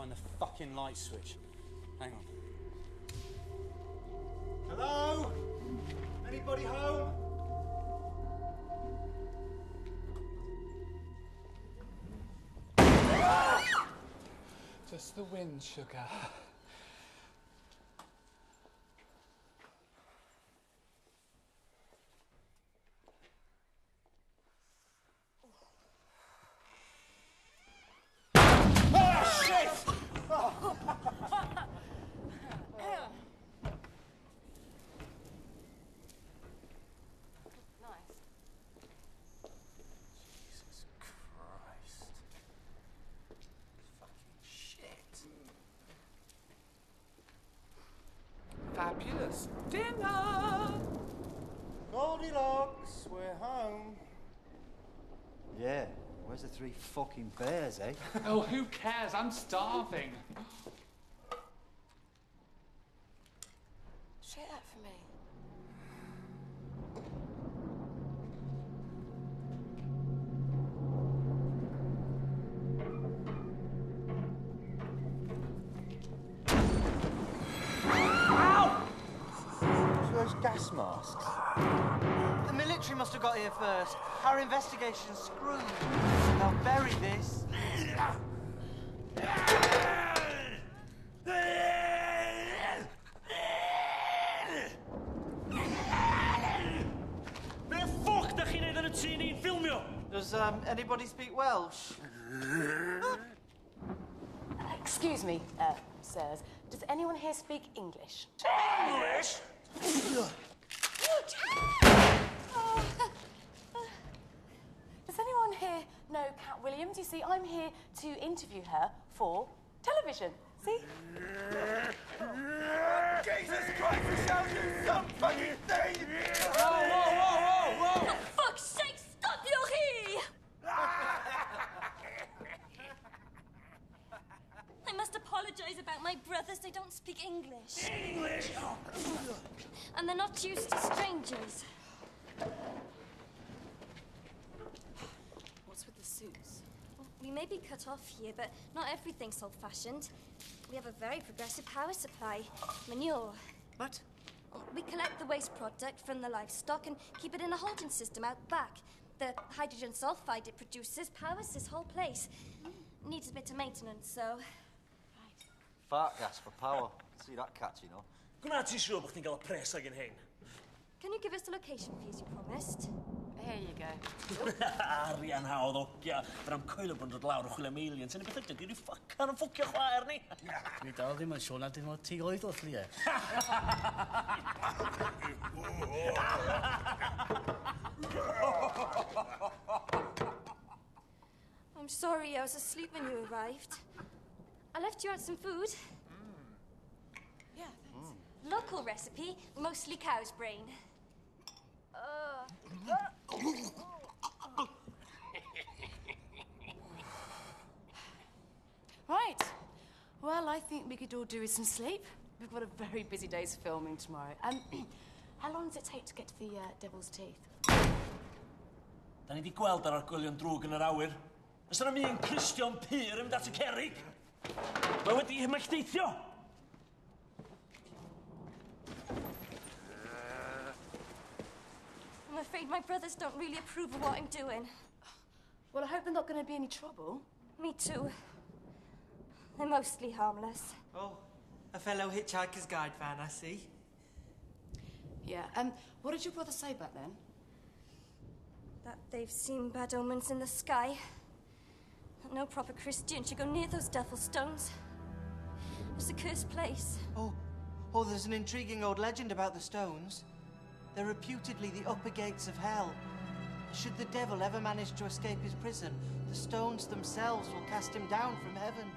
find the fucking light switch. Hang on. Hello? Anybody home? Just the wind, sugar. Fabulous dinner! Goldilocks, we're home. Yeah, where's the 3 fucking bears, eh? Oh, who cares? I'm starving. Share that for me. Those gas masks. The military must have got here first. Our investigation's screwed. They'll bury this. Does anybody speak Welsh? Excuse me, sirs. Does anyone here speak English? English? Does anyone here know Cat Williams? You see, I'm here to interview her for television. See? Jesus Christ, Michelle, do some fucking thing! Whoa! For fuck's sake, stop your here! I must apologise about my brothers. They don't speak English. English? And they're not used to strangers. What's with the suits? We may be cut off here, but not everything's old-fashioned. We have a very progressive power supply. Manure. What? We collect the waste product from the livestock and keep it in a holding system out back. The hydrogen sulfide it produces powers this whole place. Needs a bit of maintenance, so... Fart gas for power. See that catch, you know. Gwna ti siŵr bod chdi'n gael y pres ag yn hyn? Can you give us the location, please, you promised? Here you go. Arian hawdd ogia. Fydd am coelio bod yn dod lawr o chwilio am aliens. Yn y beth ydyn, dwi'n ffacan yn ffwcio chwaer ni. Dwi dal ddim yn siŵr na dim o ti oedd wrth li e. I'm sorry, I was asleep when you arrived. I left you out some food. Yeah, thanks. Local recipe, mostly cow's brain. Right. Well, I think we could all do with some sleep. We've got a very busy day's filming tomorrow. How long does it take to get to the Devil's Teeth? Da ni wedi gweld ar argolion drwg yn yr awyr. Ys yna mi yn Christian Pyr yn mynd at y cerrig. Mae wedi hymelldeithio. I'm afraid my brothers don't really approve of what I'm doing. Well, I hope there's not going to be any trouble. Me too. They're mostly harmless. Oh, a fellow Hitchhiker's Guide fan, I see. Yeah, what did your brother say back then? That they've seen bad omens in the sky. That no proper Christian should go near those devil stones. It's a cursed place. Oh, there's an intriguing old legend about the stones. They're reputedly the upper gates of hell. Should the devil ever manage to escape his prison, the stones themselves will cast him down from heaven.